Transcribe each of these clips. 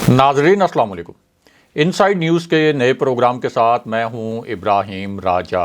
नाजरीन अस्सलाम वालेकुम। इनसाइड न्यूज़ के नए प्रोग्राम के साथ मैं हूं इब्राहिम राजा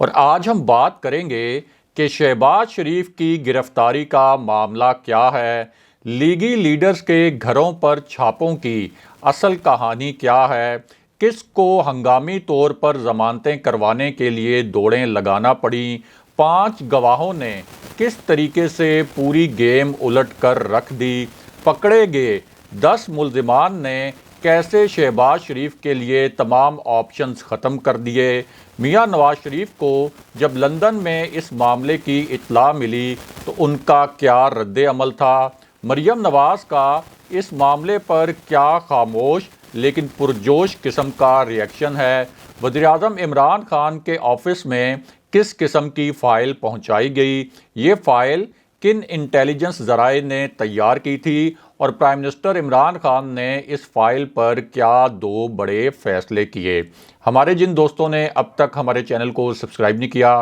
और आज हम बात करेंगे कि शहबाज शरीफ की गिरफ्तारी का मामला क्या है, लीगी लीडर्स के घरों पर छापों की असल कहानी क्या है, किस को हंगामी तौर पर ज़मानतें करवाने के लिए दौड़ें लगाना पड़ी, 5 गवाहों ने किस तरीके से पूरी गेम उलट कर रख दी, पकड़े गए 10 मुल्ज़िमान ने कैसे शहबाज शरीफ के लिए तमाम ऑप्शंस ख़त्म कर दिए, मियां नवाज शरीफ को जब लंदन में इस मामले की इत्तला मिली तो उनका क्या रद्द अमल था, मरियम नवाज़ का इस मामले पर क्या खामोश लेकिन पुरजोश किस्म का रिएक्शन है, वज़ीर-ए-आज़म इमरान खान के ऑफिस में किस किस्म की फ़ाइल पहुंचाई गई, ये फ़ाइल किन इंटेलिजेंस ज़राए ने तैयार की थी और प्राइम मिनिस्टर इमरान खान ने इस फाइल पर क्या 2 बड़े फैसले किए। हमारे जिन दोस्तों ने अब तक हमारे चैनल को सब्सक्राइब नहीं किया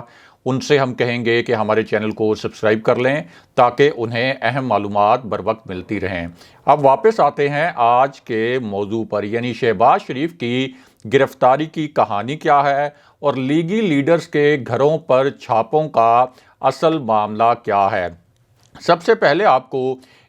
उनसे हम कहेंगे कि हमारे चैनल को सब्सक्राइब कर लें ताकि उन्हें अहम मालूमात बर वक्त मिलती रहें। अब वापस आते हैं आज के मौजू पर, यानी शहबाज शरीफ की गिरफ्तारी की कहानी क्या है और लीगी लीडर्स के घरों पर छापों का असल मामला क्या है। सबसे पहले आपको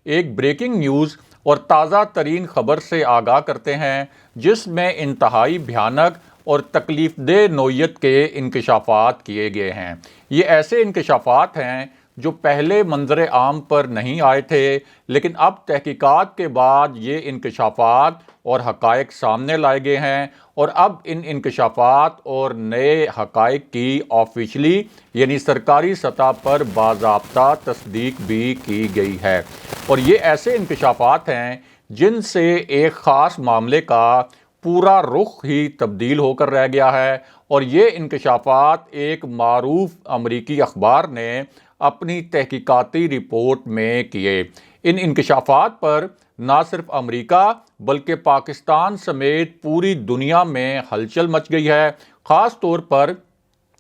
एक ब्रेकिंग न्यूज़ और ताज़ा तरीन ख़बर से आगाह करते हैं जिसमें इंतहाई भयानक और तकलीफ़देह नौइयत के इंकशाफात किए गए हैं। ये ऐसे इंकशाफात हैं जो पहले मंजर आम पर नहीं आए थे, लेकिन अब तहकीकात के बाद ये इंकशाफात और हक़ाइक़ सामने लाए गए हैं और अब इन इंकशाफात और नए हक़ाइक़ की ऑफिशली यानी सरकारी सतह पर बाज़ाब्ता तस्दीक भी की गई है। और ये ऐसे इंकशाफात हैं जिनसे एक ख़ास मामले का पूरा रुख ही तब्दील होकर रह गया है और ये इंकशाफात एक मारूफ अमरीकी अखबार ने अपनी तहकीकाती रिपोर्ट में किए। इन इंकशाफात पर ना सिर्फ अमरीका बल्कि पाकिस्तान समेत पूरी दुनिया में हलचल मच गई है। ख़ास तौर पर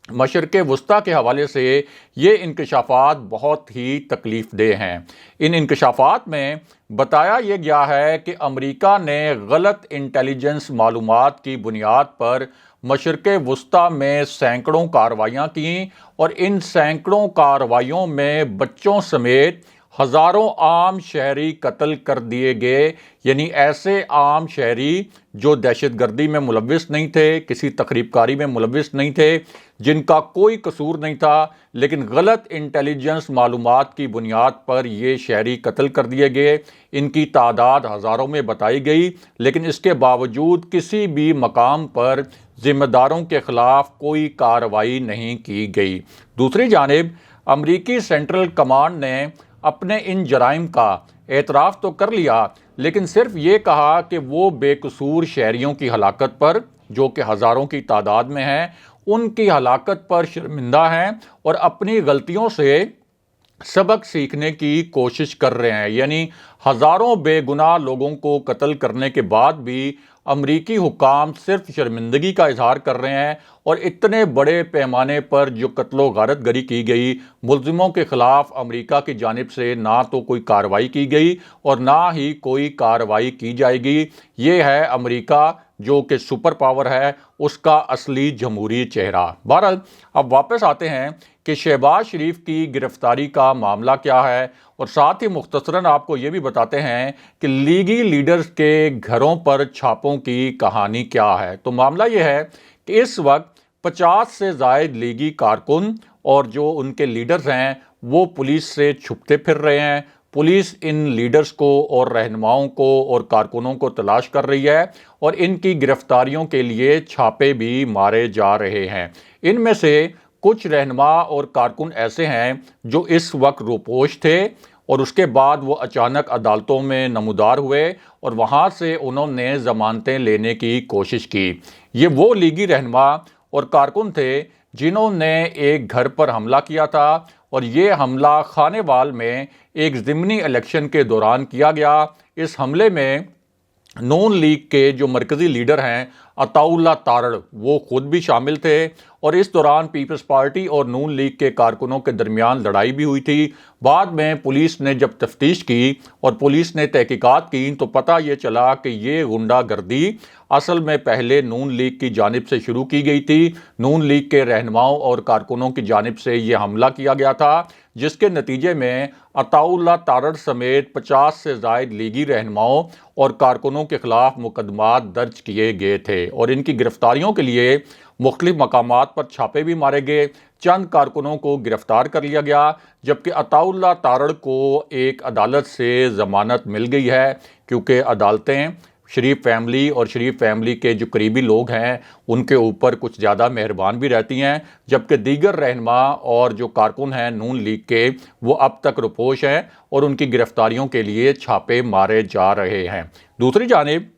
मशरक़ वस्ता के हवाले से ये इंकशाफात बहुत ही तकलीफ़देह हैं। इन इंकशाफात में बताया ये गया है कि अमरीका ने गलत इंटेलिजेंस मालूमात की बुनियाद पर मशरक़ वस्ता में सैकड़ों कार्रवाइयाँ की और इन सैकड़ों कार्रवाइयों में बच्चों समेत हज़ारों आम शहरी कत्ल कर दिए गए, यानी ऐसे आम शहरी जो दहशतगर्दी में मुलव्विस नहीं थे, किसी तखरीबकारी में मुलव्विस नहीं थे, जिनका कोई कसूर नहीं था, लेकिन गलत इंटेलिजेंस मालूमात की बुनियाद पर ये शहरी कत्ल कर दिए गए। इनकी तादाद हज़ारों में बताई गई, लेकिन इसके बावजूद किसी भी मकाम पर ज़िम्मेदारों के ख़िलाफ़ कोई कार्रवाई नहीं की गई। दूसरी जानिब अमरीकी सेंट्रल कमांड ने अपने इन जराइम का एतराफ़ तो कर लिया, लेकिन सिर्फ ये कहा कि वो बेकसूर शहरियों की हलाकत पर, जो कि हज़ारों की तादाद में हैं, उनकी हलाकत पर शर्मिंदा हैं और अपनी गलतियों से सबक सीखने की कोशिश कर रहे हैं। यानी हज़ारों बेगुनाह लोगों को कत्ल करने के बाद भी अमरीकी हुकाम सिर्फ शर्मिंदगी का इजहार कर रहे हैं और इतने बड़े पैमाने पर जो कत्लो गारत गरी की गई, मुल्ज़िमों के ख़िलाफ़ अमरीका की जानिब से ना तो कोई कार्रवाई की गई और ना ही कोई कार्रवाई की जाएगी। ये है अमरीका जो कि सुपर पावर है, उसका असली जमहूरी चेहरा। बहरहाल अब वापस आते हैं कि शहबाज शरीफ की गिरफ्तारी का मामला क्या है और साथ ही मुख्तसरन आपको ये भी बताते हैं कि लीगी लीडर्स के घरों पर छापों की कहानी क्या है। तो मामला ये है कि इस वक्त 50 से ज़ायद लीगी कारकुन और जो उनके लीडर्स हैं वो पुलिस से छुपते फिर रहे हैं। पुलिस इन लीडर्स को और रहनुमाओं को और कारकुनों को तलाश कर रही है और इनकी गिरफ्तारियों के लिए छापे भी मारे जा रहे हैं। इनमें से कुछ रहनुमा और कारकुन ऐसे हैं जो इस वक्त रोपोश थे और उसके बाद वो अचानक अदालतों में नमूदार हुए और वहाँ से उन्होंने ज़मानतें लेने की कोशिश की। ये वो लीगी रहनुमा और कारकुन थे जिन्होंने एक घर पर हमला किया था और ये हमला खानेवाल में एक ज़िमनी इलेक्शन के दौरान किया गया। इस हमले में नून लीग के जो मरकज़ी लीडर हैं अताउल्ला तारड़ वो खुद भी शामिल थे और इस दौरान पीपल्स पार्टी और नून लीग के कारकुनों के दरमियान लड़ाई भी हुई थी। बाद में पुलिस ने जब तफ्तीश की और पुलिस ने तहकीकात की तो पता ये चला कि ये गुंडागर्दी असल में पहले नून लीग की जानिब से शुरू की गई थी। नून लीग के रहनुमाओं और कारकुनों की जानिब से ये हमला किया गया था, जिसके नतीजे में अताउल्ला तारड़ समेत 50 से ज़ायद लीगी रहनुमाओं और कारकुनों के खिलाफ मुकदमात दर्ज किए गए थे और इनकी गिरफ्तारियों के लिए मुख्तलिफ मकामात पर छापे भी मारे गए। चंद कारकुनों को गिरफ्तार कर लिया गया, जबकि अताउल्ला तारड़ को एक अदालत से ज़मानत मिल गई है, क्योंकि अदालतें शरीफ फैमिली और शरीफ फैमिली के जो करीबी लोग हैं उनके ऊपर कुछ ज़्यादा मेहरबान भी रहती हैं, जबकि दीगर रहनुमा और जो कारकुन हैं नून लीग के वो अब तक रुपोश हैं और उनकी गिरफ्तारियों के लिए छापे मारे जा रहे हैं। दूसरी जानिब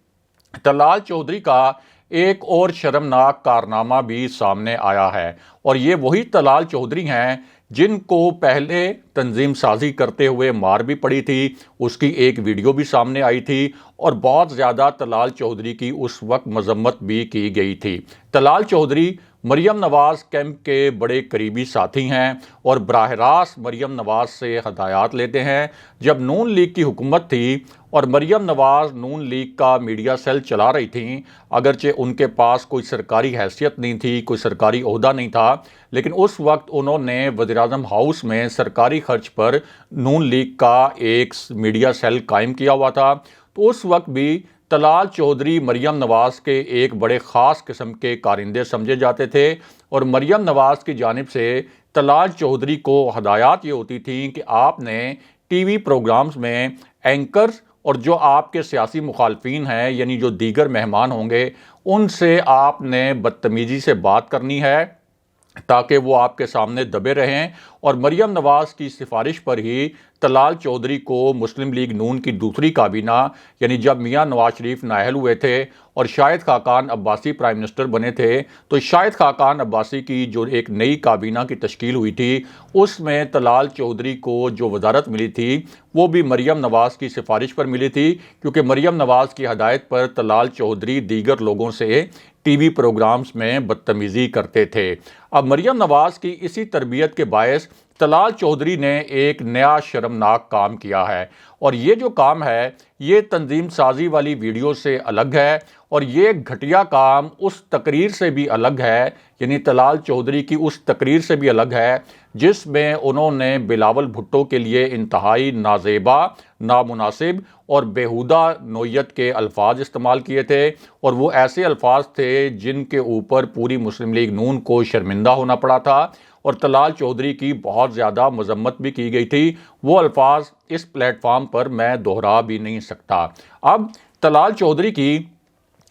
तलाल चौधरी का एक और शर्मनाक कारनामा भी सामने आया है और ये वही तलाल चौधरी हैं जिनको पहले तंजीम साजी करते हुए मार भी पड़ी थी। उसकी एक वीडियो भी सामने आई थी और बहुत ज़्यादा तलाल चौधरी की उस वक्त मजम्मत भी की गई थी। तलाल चौधरी मरियम नवाज़ कैंप के बड़े करीबी साथी हैं और बराह रास्त मरियम नवाज़ से हदायत लेते हैं। जब नून लीग की हुकूमत थी और मरियम नवाज़ नून लीग का मीडिया सेल चला रही थी, अगरचे उनके पास कोई सरकारी हैसियत नहीं थी, कोई सरकारी ओहदा नहीं था, लेकिन उस वक्त उन्होंने वज़ीर-ए-आज़म हाउस में सरकारी खर्च पर नून लीग का एक मीडिया सेल कायम किया हुआ था। तो उस वक्त भी तलाल चौधरी मरियम नवाज़ के एक बड़े ख़ास किस्म के कारिंदे समझे जाते थे और मरियम नवाज़ की जानिब से तलाल चौधरी को हदायत ये होती थी कि आपने टीवी प्रोग्राम्स में एंकर्स और जो आपके सियासी मुखालफीन हैं, यानी जो दीगर मेहमान होंगे, उनसे आपने बदतमीज़ी से बात करनी है ताकि वो आपके सामने दबे रहें। और मरियम नवाज़ की सिफारिश पर ही तलाल चौधरी को मुस्लिम लीग नून की दूसरी काबीना, यानी जब मियां नवाज शरीफ नाअहल हुए थे और शाहिद खाकान अब्बासी प्राइम मिनिस्टर बने थे, तो शाहिद खाकान अब्बासी की जो एक नई काबीना की तश्कील हुई थी उसमें तलाल चौधरी को जो वजारत मिली थी वो भी मरियम नवाज़ की सिफारिश पर मिली थी, क्योंकि मरियम नवाज़ की हदायत पर तलाल चौधरी दीगर लोगों से टीवी प्रोग्राम्स में बदतमीज़ी करते थे। अब मरियम नवाज़ की इसी तरबियत के बायस तलाल चौधरी ने एक नया शर्मनाक काम किया है और ये जो काम है ये तंजीम साजी वाली वीडियो से अलग है और ये घटिया काम उस तकरीर से भी अलग है, यानी तलाल चौधरी की उस तकरीर से भी अलग है जिसमें उन्होंने बिलावल भुट्टो के लिए इंतहाई नाजेबा, नामुनासिब और बेहुदा नोयत के अल्फाज इस्तेमाल किए थे और वो ऐसे अल्फाज थे जिनके ऊपर पूरी मुस्लिम लीग नून को शर्मिंदा होना पड़ा था और तलाल चौधरी की बहुत ज़्यादा मजम्मत भी की गई थी। वो अल्फाज इस प्लेटफार्म पर मैं दोहरा भी नहीं सकता। अब तलाल चौधरी की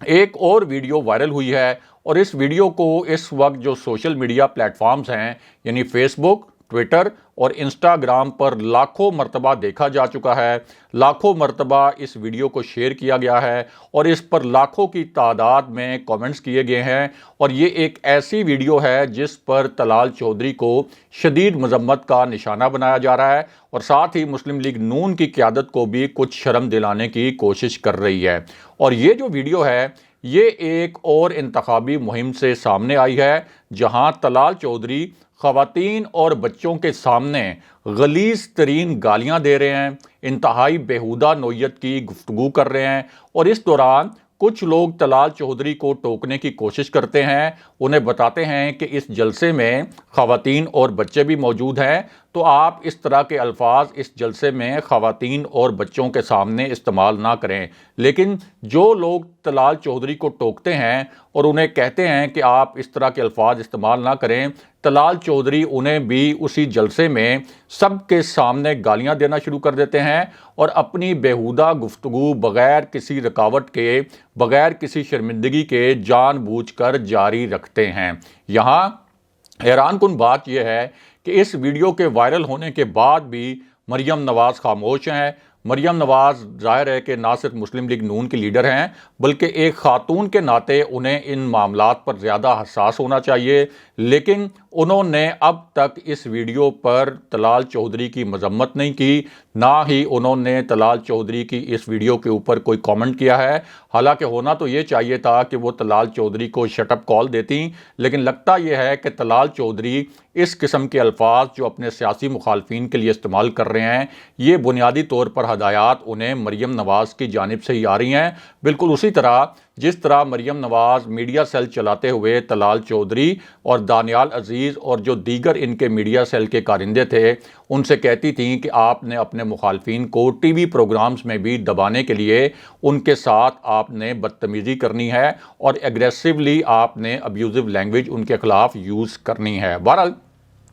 एक और वीडियो वायरल हुई है और इस वीडियो को इस वक्त जो सोशल मीडिया प्लेटफार्म्स हैं, यानी फेसबुक, ट्विटर और इंस्टाग्राम पर लाखों मरतबा देखा जा चुका है। लाखों मरतबा इस वीडियो को शेयर किया गया है और इस पर लाखों की तादाद में कमेंट्स किए गए हैं और ये एक ऐसी वीडियो है जिस पर तलाल चौधरी को शदीद मजम्मत का निशाना बनाया जा रहा है और साथ ही मुस्लिम लीग नून की क़यादत को भी कुछ शर्म दिलाने की कोशिश कर रही है। और ये जो वीडियो है ये एक और इंतखाबी मुहिम से सामने आई है जहां तलाल चौधरी ख़वातीन और बच्चों के सामने गलीज़ तरीन गालियाँ दे रहे हैं, इंतहाई बेहुदा नोयत की गुफ्तगू कर रहे हैं और इस दौरान कुछ लोग तलाल चौधरी को टोकने की कोशिश करते हैं। उन्हें बताते हैं कि इस जलसे में ख़वातीन और बच्चे भी मौजूद हैं, तो आप इस तरह के अल्फाज इस जलसे में ख़वातीन और बच्चों के सामने इस्तेमाल ना करें। लेकिन जो लोग तलाल चौधरी को टोकते हैं और उन्हें कहते हैं कि आप इस तरह के अल्फाज इस्तेमाल ना करें, तलाल चौधरी उन्हें भी उसी जलसे में सबके सामने गालियां देना शुरू कर देते हैं और अपनी बेहुदा गुफ्तगू बग़ैर किसी रुकावट के, बग़ैर किसी शर्मिंदगी के जानबूझकर जारी रखते हैं। यहाँ हैरानकुन बात यह है कि इस वीडियो के वायरल होने के बाद भी मरियम नवाज़ खामोश हैं। मरियम नवाज़ ज़ाहिर है कि ना सिर्फ मुस्लिम लीग नून की लीडर हैं बल्कि एक ख़ातून के नाते उन्हें इन मामलात पर ज़्यादा हसास होना चाहिए, लेकिन انہوں نے اب تک اس ویڈیو پر طلال چودھری کی مذمت نہیں کی، نہ ہی انہوں نے طلال چودھری کی اس ویڈیو کے اوپر کوئی کامنٹ کیا ہے۔ حالانکہ ہونا تو یہ چاہیے تھا کہ وہ طلال چودھری کو شٹ اپ کال دیتی، لیکن لگتا یہ ہے کہ طلال چودھری اس قسم کے الفاظ جو اپنے سیاسی مخالفین کے لیے استعمال کر رہے ہیں، یہ بنیادی طور پر ہدایات انہیں مریم نواز کی جانب سے ہی آ رہی ہیں، بالکل اسی طرح جس طرح مریم نواز میڈیا سیل چلاتے ہوئے طلال چودھری اور دانیال عزیز اور جو دیگر ان کے میڈیا سیل کے کارندے تھے ان سے کہتی تھیں کہ آپ نے اپنے مخالفین کو ٹی وی پروگرامز میں بھی دبانے کے لیے ان کے ساتھ آپ نے بدتمیزی کرنی ہے اور ایگریسولی آپ نے ابیوزو لینگویج ان کے خلاف یوز کرنی ہے۔ بہرحال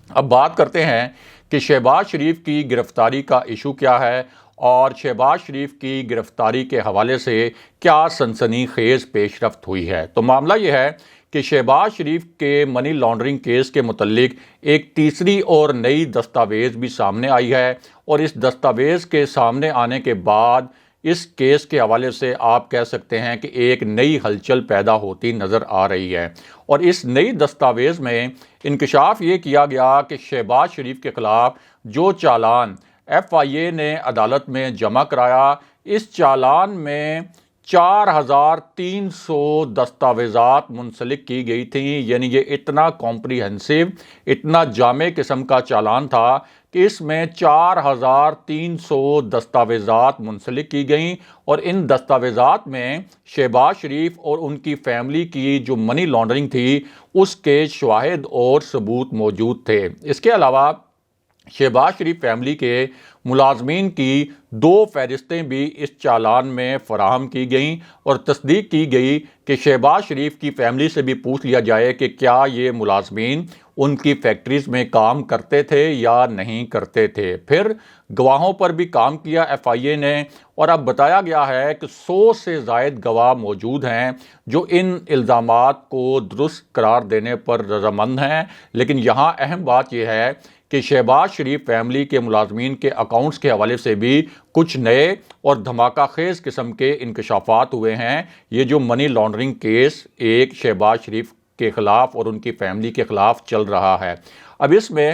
اب بات کرتے ہیں کہ شہباز شریف کی گرفتاری کا ایشو کیا ہے اور شہباز شریف کی گرفتاری کے حوالے سے کیا سنسنی خیز پیش رفت ہوئی ہے۔ تو معاملہ یہ ہے کہ شہباز شریف کے منی لانڈرنگ کیس کے متعلق ایک تیسری اور نئی دستاویز بھی سامنے آئی ہے، اور اس دستاویز کے سامنے آنے کے بعد اس کیس کے حوالے سے آپ کہہ سکتے ہیں کہ ایک نئی ہلچل پیدا ہوتی نظر آ رہی ہے۔ اور اس نئی دستاویز میں انکشاف یہ کیا گیا کہ شہباز شریف کے خلاف جو چالان ایف آئی اے نے عدالت میں جمع کرایا، اس چالان میں 4300 دستاویزات منسلک کی گئی تھیں، یعنی یہ اتنا کمپریہنسو، اتنا جامع قسم کا چالان تھا کہ اس میں 4300 دستاویزات منسلک کی گئیں، اور ان دستاویزات میں شہباز شریف اور ان کی فیملی کی جو منی لانڈرنگ تھی اس کے شواہد اور ثبوت موجود تھے۔ اس کے علاوہ شہباز شریف فیملی کے ملازمین کی 2 فہرستیں بھی اس چالان میں فراہم کی گئیں، اور تصدیق کی گئی کہ شہباز شریف کی فیملی سے بھی پوچھ لیا جائے کہ کیا یہ ملازمین ان کی فیکٹریز میں کام کرتے تھے یا نہیں کرتے تھے۔ پھر گواہوں پر بھی کام کیا ایف آئی اے نے، اور اب بتایا گیا ہے کہ 100 سے زائد گواہ موجود ہیں جو ان الزامات کو درست قرار دینے پر رضامند ہیں۔ لیکن یہاں اہم بات یہ ہے کہ شہباز شریف فیملی کے ملازمین کے اکاؤنٹس کے حوالے سے بھی کچھ نئے اور دھماکہ خیز قسم کے انکشافات ہوئے ہیں۔ یہ جو منی لانڈرنگ کیس ایک شہباز شریف کے خلاف اور ان کی فیملی کے خلاف چل رہا ہے، اب اس میں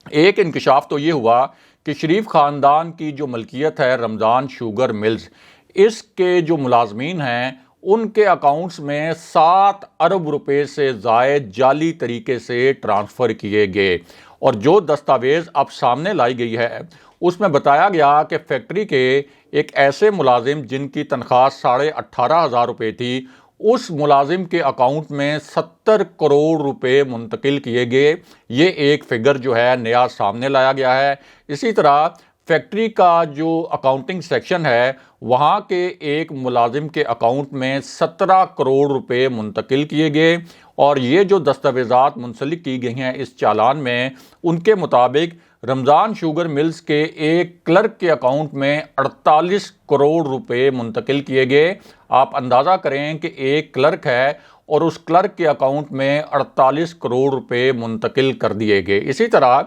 ایک انکشاف تو یہ ہوا کہ شریف خاندان کی جو ملکیت ہے رمضان شوگر ملز، اس کے جو ملازمین ہیں ان کے اکاؤنٹس میں 7 ارب روپے سے زائد جعلی طریقے سے ٹرانسفر کیے گئے، اور جو دستاویز اب سامنے لائی گئی ہے اس میں بتایا گیا کہ فیکٹری کے ایک ایسے ملازم جن کی تنخواہ 18,500 روپے تھی، اس ملازم کے اکاؤنٹ میں 70 کروڑ روپے منتقل کیے گئے۔ یہ ایک فگر جو ہے نیا سامنے لایا گیا ہے۔ اسی طرح فیکٹری کا جو اکاؤنٹنگ سیکشن ہے وہاں کے ایک ملازم کے اکاؤنٹ میں 17 کروڑ روپے منتقل کیے گئے، اور یہ جو دستاویزات منسلک کی گئی ہیں اس چالان میں، ان کے مطابق رمضان شوگر ملز کے ایک کلرک کے اکاؤنٹ میں 48 کروڑ روپے منتقل کیے گئے۔ آپ اندازہ کریں کہ ایک کلرک ہے اور اس کلرک کے اکاؤنٹ میں 48 کروڑ روپے منتقل کر دیے گئے۔ اسی طرح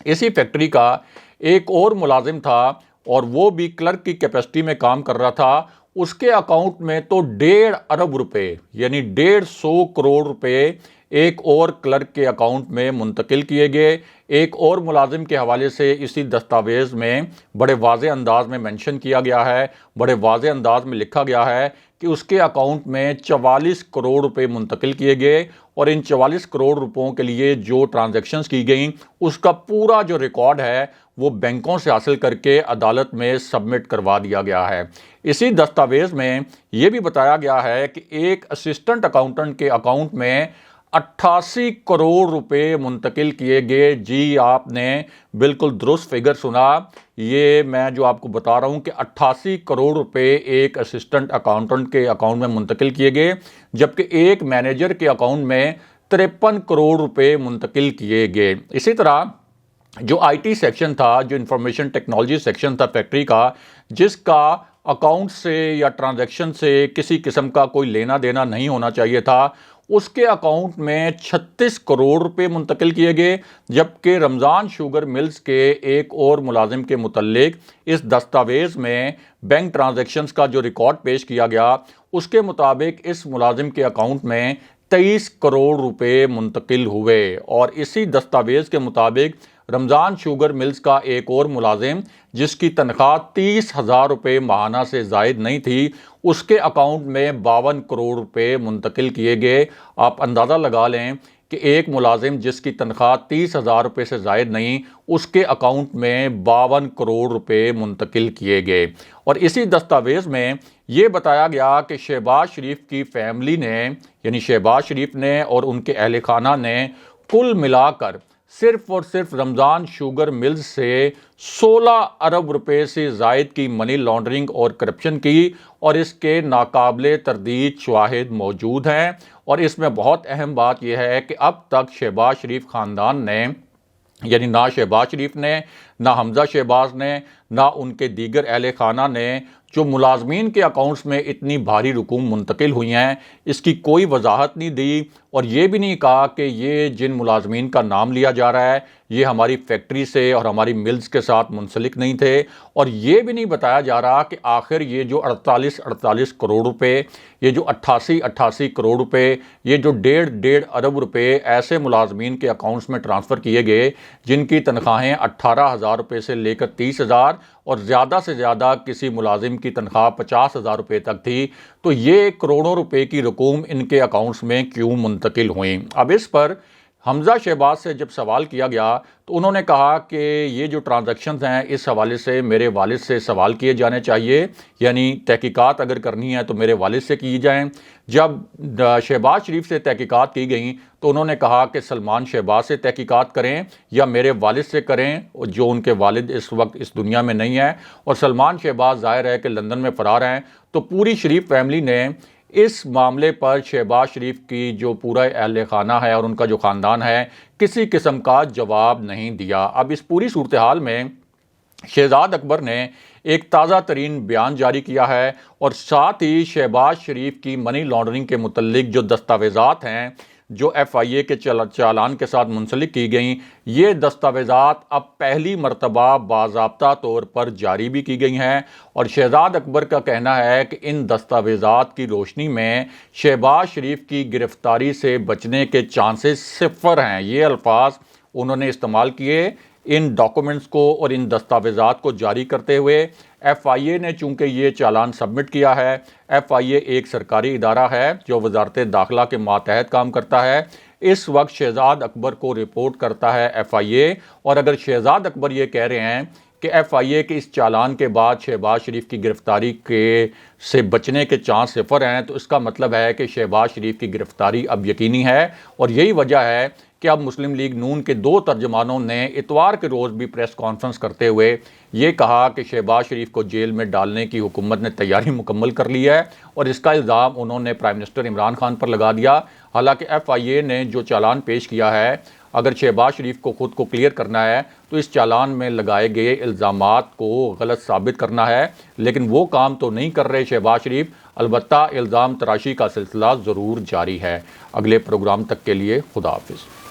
اسی فیکٹری کا ایک اور ملازم تھا اور وہ بھی کلرک کی کیپیسٹی میں کام کر رہا تھا، اس کے اکاؤنٹ میں تو 1.5 ارب روپے یعنی 150 کروڑ روپے ایک اور کلرک کے اکاؤنٹ میں منتقل کیے گئے۔ ایک اور ملازم کے حوالے سے اسی دستاویز میں بڑے واضح انداز میں منشن کیا گیا ہے، بڑے واضح انداز میں لکھا گیا ہے کہ اس کے اکاؤنٹ میں 44 کروڑ روپے منتقل کیے گئے، اور ان 44 کروڑ روپوں کے لیے جو ٹرانزیکشنز کی گئیں اس کا پورا جو ریکارڈ ہے وہ بینکوں سے حاصل کر کے عدالت میں سبمٹ کروا دیا گیا ہے۔ اسی دستاویز میں یہ بھی بتایا گیا ہے کہ ایک اسسٹنٹ اکاؤنٹنٹ کے اکاؤنٹ میں 88 کروڑ روپے منتقل کیے گئے۔ جی آپ نے بالکل درست فگر سنا، یہ میں جو آپ کو بتا رہا ہوں کہ 88 کروڑ روپے ایک اسسٹنٹ اکاؤنٹنٹ کے اکاؤنٹ میں منتقل کیے گئے، جبکہ ایک مینیجر کے اکاؤنٹ میں 53 کروڑ روپے منتقل کیے گئے۔ اسی طرح جو آئی ٹی سیکشن تھا، جو انفارمیشن ٹیکنالوجی سیکشن تھا فیکٹری کا، جس کا اکاؤنٹ سے یا ٹرانزیکشن سے کسی قسم کا کوئی لینا دینا نہیں ہونا چاہیے تھا، اس کے اکاؤنٹ میں 36 کروڑ روپے منتقل کیے گئے، جبکہ رمضان شوگر ملز کے ایک اور ملازم کے متعلق اس دستاویز میں بینک ٹرانزیکشنز کا جو ریکارڈ پیش کیا گیا اس کے مطابق اس ملازم کے اکاؤنٹ میں 23 करोड़ रुपए मुंतकिल हुए। और इसी दस्तावेज़ के मुताबिक रमज़ान शुगर मिल्स का एक और मुलाजिम जिसकी तनख्वाह 30,000 रुपये माहाना से ज़ायद नहीं थी, उसके अकाउंट में 52 करोड़ रुपए मुंतकिल किए गए। आप अंदाज़ा लगा लें कि एक मुलाजिम जिसकी तनख्वाह 30,000 रुपये से ज़ायद नहीं, उसके अकाउंट में 52 करोड़ रुपए मुंतकिल किए गए। और इसी दस्तावेज़ में ये बताया गया कि शहबाज शरीफ की फैमिली ने, यानी शहबाज शरीफ ने और उनके अहल खाना ने कुल मिलाकर सिर्फ और सिर्फ रमज़ान शुगर मिल्स से 16 अरब रुपए से ज़ायद की मनी लॉन्ड्रिंग और करप्शन की, और इसके नाकाबिले तरदीद शवाहिद मौजूद हैं। और इसमें बहुत अहम बात यह है कि अब तक शहबाज शरीफ ख़ानदान ने, यानी ना शहबाज शरीफ ने, ना हमजा शहबाज ने, ना उनके दीगर अहल खाना ने जो मुलाजमीन के अकाउंट्स में इतनी भारी रकूम मुंतकिल हुई हैं, इसकी कोई वजाहत नहीं दी। और ये भी नहीं कहा कि ये जिन मुलाजमीन का नाम लिया जा रहा है ये हमारी फैक्ट्री से और हमारी मिल्स के साथ मुंसलिक नहीं थे। और ये भी नहीं बताया जा रहा कि आखिर ये जो 48 करोड़ रुपए, ये जो 88 करोड़ रुपए, ये जो 1.5 अरब रुपए ऐसे मुलाजमीन के अकाउंट्स में ट्रांसफ़र किए गए जिनकी तनख्वाहें 18,000 रुपये से लेकर 30,000 और ज़्यादा से ज़्यादा किसी मुलाजिम की तनख्वाह 50,000 रुपये तक थी, तो ये करोड़ों रुपए की रकूम इनके अकाउंट्स में क्यों मुंतकिल हुई। अब इस पर हमजा शहबाज से जब सवाल किया गया तो उन्होंने कहा कि ये जो ट्रांजैक्शंस हैं इस हवाले से मेरे वालिद से सवाल किए जाने चाहिए, यानी तहकीकात अगर करनी है तो मेरे वालिद से की जाएं। जब शहबाज शरीफ से तहकीकात की गई तो उन्होंने कहा कि सलमान शहबाज से तहकीकात करें या मेरे वालिद से करें, जो उनके वालिद इस वक्त इस दुनिया में नहीं है। और सलमान शहबाज ज़ाहिर है कि लंदन में फ़रार हैं। तो पूरी शरीफ फैमिली ने इस मामले पर शहबाज शरीफ की जो पूरा अहल खाना है और उनका जो ख़ानदान है किसी किस्म का जवाब नहीं दिया। अब इस पूरी सूरत हाल में शहजाद अकबर ने एक ताज़ा तरीन बयान जारी किया है और साथ ही शहबाज शरीफ की मनी लॉन्ड्रिंग के मुतल्लिक जो दस्तावेज़ात हैं जो FIA के चालान के साथ मुंसलिक की गई, ये दस्तावेज़ात अब पहली मरतबा बाज़ाब्ता तौर पर जारी भी की गई हैं। और शहजाद अकबर का कहना है कि इन दस्तावेज़ात की रोशनी में शहबाज शरीफ की गिरफ्तारी से बचने के चांसेस सिफर हैं। ये अल्फाज उन्होंने इस्तेमाल किए इन डॉक्यूमेंट्स को और इन दस्तावेज़ात को जारी करते हुए। FIA ने चूँकि ये चालान सबमिट किया है, FIA एक सरकारी इदारा है जो वजारत दाखिला के मातहत काम करता है। इस वक्त शहजाद अकबर को रिपोर्ट करता है FIA, और अगर शहजाद अकबर ये कह रहे हैं कि FIA के इस चालान के बाद शहबाज शरीफ की गिरफ्तारी से बचने के चांस सिफर हैं, तो इसका मतलब है कि शहबाज शरीफ की गिरफ्तारी अब यकीनी है। और यही वजह है कि अब मुस्लिम लीग नून के 2 तर्जमानों ने इतवार के रोज़ भी प्रेस कॉन्फ्रेंस करते हुए ये कहा कि शहबाज शरीफ को जेल में डालने की हुकूमत ने तैयारी मुकम्मल कर ली है, और इसका इल्ज़ाम उन्होंने प्राइम मिनिस्टर इमरान खान पर लगा दिया। हालांकि FIA ने जो चालान पेश किया है, अगर शहबाज शरीफ को ख़ुद को क्लियर करना है तो इस चालान में लगाए गए इल्ज़ामात को गलत साबित करना है, लेकिन वो काम तो नहीं कर रहे शहबाज शरीफ। अलबत्ता इल्ज़ाम तराशी का सिलसिला ज़रूर जारी है। अगले प्रोग्राम तक के लिए खुदा हाफिज़।